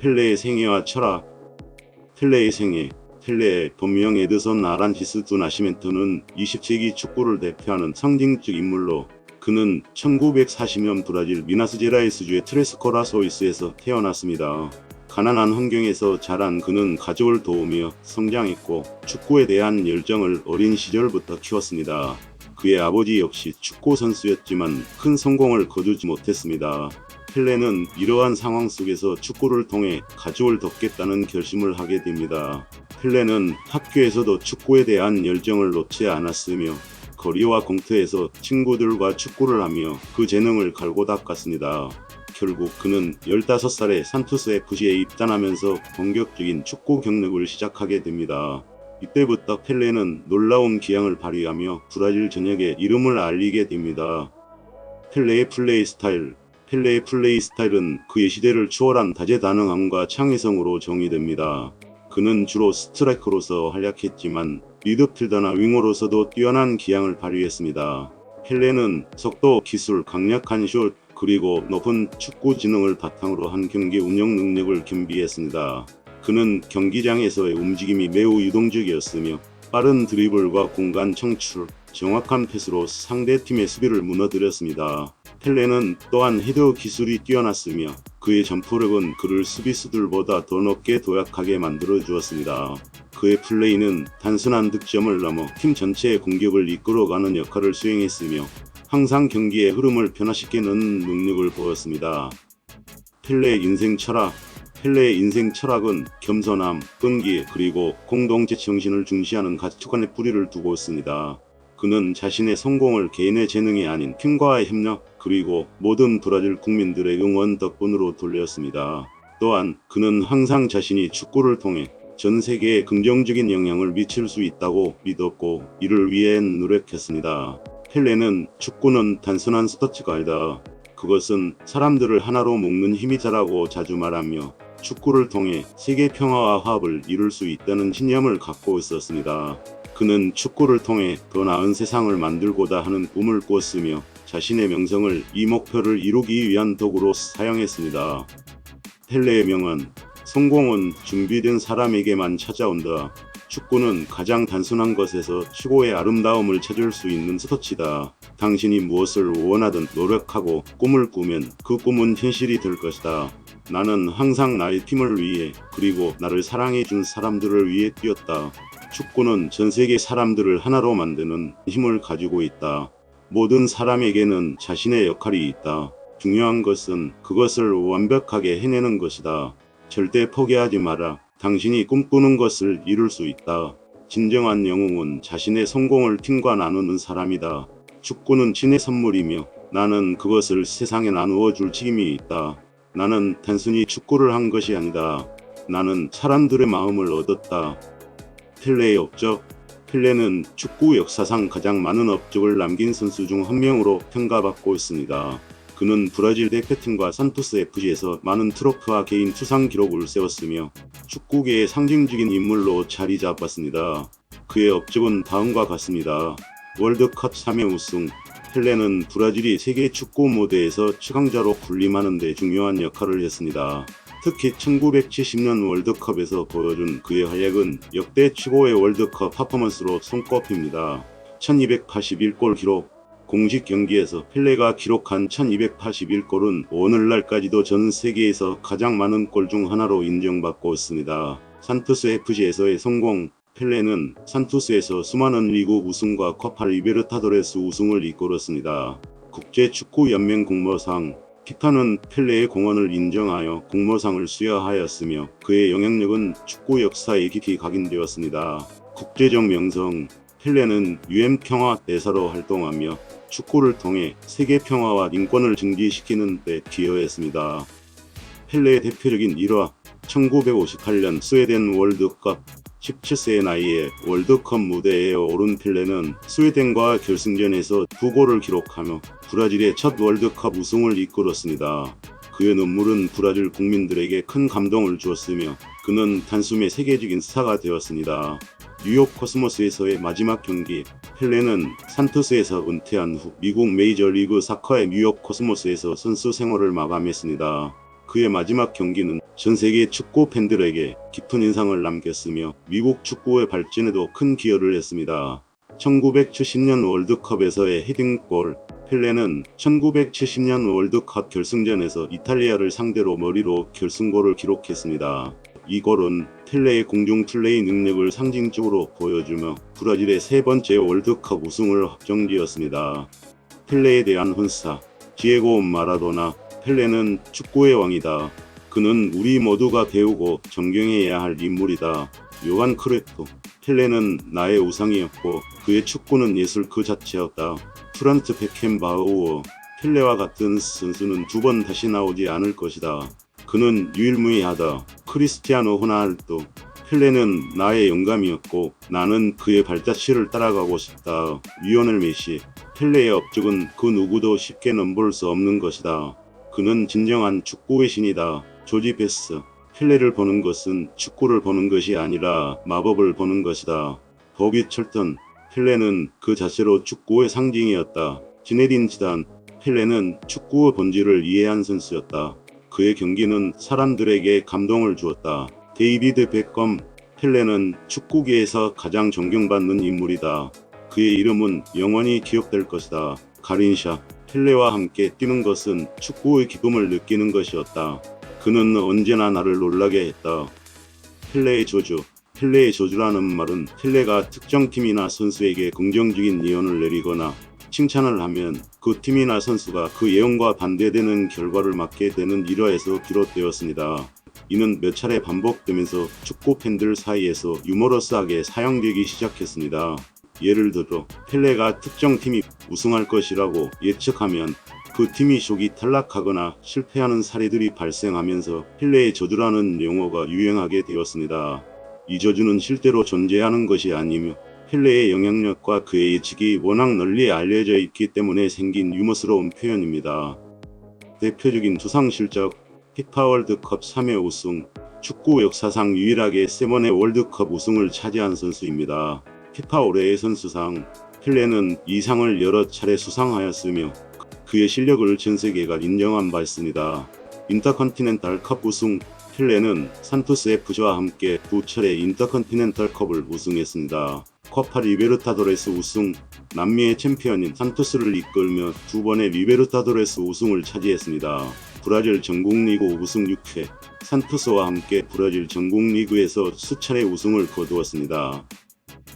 펠레의 생애와 철학. 펠레의 생애. 펠레의 본명 에드선 아란지스 두 나시멘토는 20세기 축구를 대표하는 상징적 인물로, 그는 1940년 브라질 미나스제라이스주의 트레스코라소이스에서 태어났습니다. 가난한 환경에서 자란 그는 가족을 도우며 성장했고 축구에 대한 열정을 어린 시절부터 키웠습니다. 그의 아버지 역시 축구 선수였지만 큰 성공을 거두지 못했습니다. 펠레는 이러한 상황 속에서 축구를 통해 가족을 돕겠다는 결심을 하게 됩니다. 펠레는 학교에서도 축구에 대한 열정을 놓지 않았으며 거리와 공터에서 친구들과 축구를 하며 그 재능을 갈고 닦았습니다. 결국 그는 15살에 산토스 FC에 입단하면서 본격적인 축구 경력을 시작하게 됩니다. 이때부터 펠레는 놀라운 기량을 발휘하며 브라질 전역에 이름을 알리게 됩니다. 펠레의 플레이 스타일. 펠레의 플레이 스타일은 그의 시대를 추월한 다재다능함과 창의성으로 정의됩니다. 그는 주로 스트라이커로서 활약했지만 미드필더나 윙어로서도 뛰어난 기량을 발휘했습니다. 펠레는 속도, 기술, 강력한 슛, 그리고 높은 축구 지능을 바탕으로 한 경기 운영 능력을 겸비했습니다. 그는 경기장에서의 움직임이 매우 유동적이었으며 빠른 드리블과 공간 청출, 정확한 패스로 상대팀의 수비를 무너뜨렸습니다. 펠레는 또한 헤더 기술이 뛰어났으며 그의 점프력은 그를 수비수들보다 더 높게 도약하게 만들어 주었습니다. 그의 플레이는 단순한 득점을 넘어 팀 전체의 공격을 이끌어가는 역할을 수행했으며 항상 경기의 흐름을 변화시키는 능력을 보였습니다. 펠레의 인생 철학. 펠레의 인생 철학은 겸손함, 끈기, 그리고 공동체 정신을 중시하는 가치관에 뿌리를 두고 있습니다. 그는 자신의 성공을 개인의 재능이 아닌 팀과의 협력, 그리고 모든 브라질 국민들의 응원 덕분으로 돌렸습니다. 또한 그는 항상 자신이 축구를 통해 전 세계에 긍정적인 영향을 미칠 수 있다고 믿었고 이를 위해 노력했습니다. 펠레는 축구는 단순한 스포츠가 아니다. 그것은 사람들을 하나로 묶는 힘이다라고 자주 말하며 축구를 통해 세계 평화와 화합을 이룰 수 있다는 신념을 갖고 있었습니다. 그는 축구를 통해 더 나은 세상을 만들고자 하는 꿈을 꾸었으며 자신의 명성을 이 목표를 이루기 위한 도구로 사용했습니다. 펠레의 명언. 성공은 준비된 사람에게만 찾아온다. 축구는 가장 단순한 것에서 최고의 아름다움을 찾을 수 있는 스포츠다. 당신이 무엇을 원하든 노력하고 꿈을 꾸면 그 꿈은 현실이 될 것이다. 나는 항상 나의 팀을 위해 그리고 나를 사랑해준 사람들을 위해 뛰었다. 축구는 전 세계 사람들을 하나로 만드는 힘을 가지고 있다. 모든 사람에게는 자신의 역할이 있다. 중요한 것은 그것을 완벽하게 해내는 것이다. 절대 포기하지 마라. 당신이 꿈꾸는 것을 이룰 수 있다. 진정한 영웅은 자신의 성공을 팀과 나누는 사람이다. 축구는 신의 선물이며 나는 그것을 세상에 나누어 줄 책임이 있다. 나는 단순히 축구를 한 것이 아니다. 나는 사람들의 마음을 얻었다. 펠레의 업적. 펠레는 축구 역사상 가장 많은 업적을 남긴 선수 중 한 명으로 평가받고 있습니다. 그는 브라질 대표팀과 산토스 FC에서 많은 트로피와 개인 수상 기록을 세웠으며 축구계의 상징적인 인물로 자리 잡았습니다. 그의 업적은 다음과 같습니다. 월드컵 3회 우승. 펠레는 브라질이 세계 축구 무대에서 최강자로 군림하는 데 중요한 역할을 했습니다. 특히 1970년 월드컵에서 보여준 그의 활약은 역대 최고의 월드컵 퍼포먼스로 손꼽힙니다. 1281골 기록. 공식 경기에서 펠레가 기록한 1281골은 오늘날까지도 전 세계에서 가장 많은 골 중 하나로 인정받고 있습니다. 산토스 FC에서의 성공. 펠레는 산토스에서 수많은 리그 우승과 코파 리베르타도레스 우승을 이끌었습니다. 국제축구연맹 공모상. 피파는 펠레의 공헌을 인정하여 공모상을 수여하였으며 그의 영향력은 축구 역사에 깊이 각인되었습니다. 국제적 명성. 펠레는 UN 평화 대사로 활동하며 축구를 통해 세계 평화와 인권을 증진시키는 데 기여했습니다. 펠레의 대표적인 일화. 1958년 스웨덴 월드컵. 17세의 나이에 월드컵 무대에 오른 펠레는 스웨덴과 결승전에서 2골을 기록하며 브라질의 첫 월드컵 우승을 이끌었습니다. 그의 눈물은 브라질 국민들에게 큰 감동을 주었으며 그는 단숨에 세계적인 스타가 되었습니다. 뉴욕 코스모스에서의 마지막 경기. 펠레는 산토스에서 은퇴한 후 미국 메이저리그 사커의 뉴욕 코스모스에서 선수 생활을 마감했습니다. 그의 마지막 경기는 전 세계 축구 팬들에게 깊은 인상을 남겼으며 미국 축구의 발전에도 큰 기여를 했습니다. 1970년 월드컵에서의 헤딩골. 펠레는 1970년 월드컵 결승전에서 이탈리아를 상대로 머리로 결승골을 기록했습니다. 이 골은 펠레의 공중 플레이 능력을 상징적으로 보여주며 브라질의 세 번째 월드컵 우승을 확정지었습니다. 펠레에 대한 훈사. 디에고 마라도나. 펠레는 축구의 왕이다. 그는 우리 모두가 배우고 존경해야 할 인물이다. 요한 크루이프. 펠레는 나의 우상이었고 그의 축구는 예술 그 자체였다. 프란츠 베켄바우어. 펠레와 같은 선수는 두 번 다시 나오지 않을 것이다. 그는 유일무이하다. 크리스티아노 호날두. 펠레는 나의 영감이었고 나는 그의 발자취를 따라가고 싶다. 리오넬 메시. 펠레의 업적은 그 누구도 쉽게 넘볼 수 없는 것이다. 그는 진정한 축구의 신이다. 조지 베스. 펠레를 보는 것은 축구를 보는 것이 아니라 마법을 보는 것이다. 버비 철턴. 펠레는 그 자체로 축구의 상징이었다. 지네딘 지단. 펠레는 축구의 본질을 이해한 선수였다. 그의 경기는 사람들에게 감동을 주었다. 데이비드 베컴. 펠레는 축구계에서 가장 존경받는 인물이다. 그의 이름은 영원히 기억될 것이다. 가린샤. 펠레와 함께 뛰는 것은 축구의 기쁨을 느끼는 것이었다. 그는 언제나 나를 놀라게 했다. 펠레의 저주. 펠레의 저주라는 말은 펠레가 특정 팀이나 선수에게 긍정적인 예언을 내리거나 칭찬을 하면 그 팀이나 선수가 그 예언과 반대되는 결과를 맞게 되는 일화에서 비롯되었습니다. 이는 몇 차례 반복되면서 축구 팬들 사이에서 유머러스하게 사용되기 시작했습니다. 예를 들어 펠레가 특정 팀이 우승할 것이라고 예측하면 그 팀이 쇼기 탈락하거나 실패하는 사례들이 발생하면서 펠레의 저주라는 용어가 유행하게 되었습니다. 이 저주는 실제로 존재하는 것이 아니며 펠레의 영향력과 그의 예측이 워낙 널리 알려져 있기 때문에 생긴 유머스러운 표현입니다. 대표적인 수상 실적. 피파 월드컵 3회 우승. 축구 역사상 유일하게 3번의 월드컵 우승을 차지한 선수입니다. 피파 올해의 선수상. 펠레는 이 상을 여러 차례 수상하였으며 그의 실력을 전 세계가 인정한 바 있습니다. 인터컨티넨탈컵 우승. 펠레는 산토스 FC와 함께 두 차례 인터컨티넨탈컵을 우승했습니다. 코파 리베르타도레스 우승. 남미의 챔피언인 산토스를 이끌며 두 번의 리베르타도레스 우승을 차지했습니다. 브라질 전국리그 우승 6회. 산토스와 함께 브라질 전국리그에서 수차례 우승을 거두었습니다.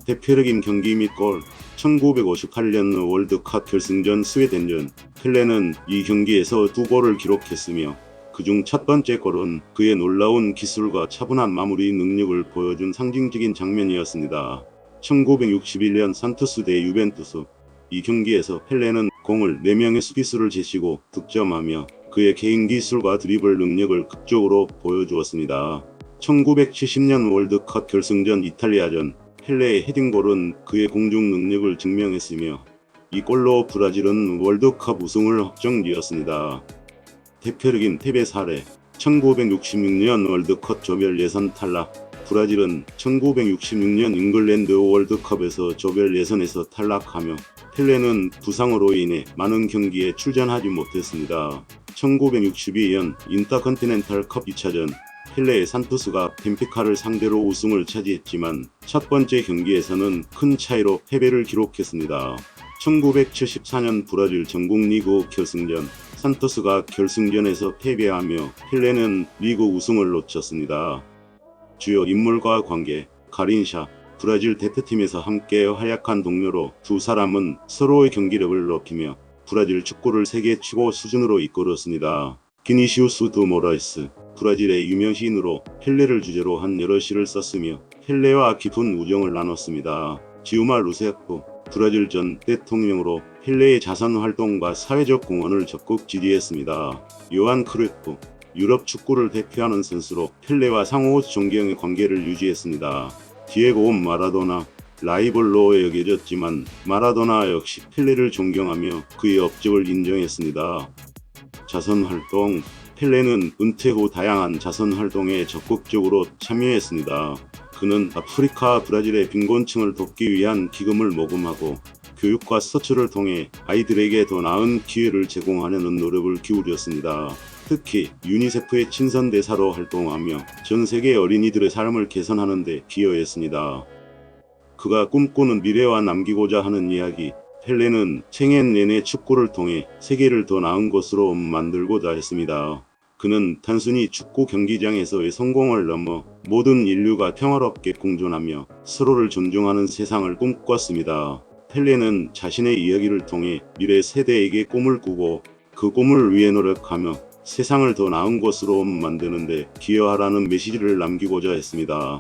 대표적인 경기 및 골. 1958년 월드컵 결승전 스웨덴전. 펠레는 이 경기에서 두 골을 기록했으며 그중 첫 번째 골은 그의 놀라운 기술과 차분한 마무리 능력을 보여준 상징적인 장면이었습니다. 1961년 산토스 대 유벤투스. 이 경기에서 펠레는 공을 4명의 수비수를 제치고 득점하며 그의 개인 기술과 드리블 능력을 극적으로 보여주었습니다. 1970년 월드컵 결승전 이탈리아전. 펠레의 헤딩골은 그의 공중 능력을 증명했으며 이 골로 브라질은 월드컵 우승을 확정지었습니다. 대표적인 패배 사례. 1966년 월드컵 조별 예선 탈락. 브라질은 1966년 잉글랜드 월드컵에서 조별 예선에서 탈락하며 펠레는 부상으로 인해 많은 경기에 출전하지 못했습니다. 1962년 인터컨티넨탈컵 2차전. 펠레의 산토스가 벤피카를 상대로 우승을 차지했지만 첫 번째 경기에서는 큰 차이로 패배를 기록했습니다. 1974년 브라질 전국리그 결승전. 산토스가 결승전에서 패배하며 펠레는 리그 우승을 놓쳤습니다. 주요 인물과 관계. 가린샤. 브라질 대표팀에서 함께 활약한 동료로 두 사람은 서로의 경기력을 높이며 브라질 축구를 세계 최고 수준으로 이끌었습니다. 비니시우스 드 모라이스. 브라질의 유명 시인으로 펠레를 주제로 한 여러 시를 썼으며 펠레와 깊은 우정을 나눴습니다. 지우마 루세프. 브라질 전 대통령으로 펠레의 자선 활동과 사회적 공헌을 적극 지지했습니다. 요한 크루이프. 유럽 축구를 대표하는 선수로 펠레와 상호 존경의 관계를 유지했습니다. 디에고 마라도나. 라이벌로 여겨졌지만 마라도나 역시 펠레를 존경하며 그의 업적을 인정했습니다. 자선 활동. 펠레는 은퇴 후 다양한 자선 활동에 적극적으로 참여했습니다. 그는 아프리카 브라질의 빈곤층을 돕기 위한 기금을 모금하고 교육과 서초를 통해 아이들에게 더 나은 기회를 제공하려는 노력을 기울였습니다. 특히 유니세프의 친선 대사로 활동하며 전 세계 어린이들의 삶을 개선하는 데 기여했습니다. 그가 꿈꾸는 미래와 남기고자 하는 이야기. 펠레는 생애 내내 축구를 통해 세계를 더 나은 곳으로 만들고자 했습니다. 그는 단순히 축구 경기장에서의 성공을 넘어 모든 인류가 평화롭게 공존하며 서로를 존중하는 세상을 꿈꿨습니다. 펠레는 자신의 이야기를 통해 미래 세대에게 꿈을 꾸고 그 꿈을 위해 노력하며 세상을 더 나은 곳으로 만드는 데 기여하라는 메시지를 남기고자 했습니다.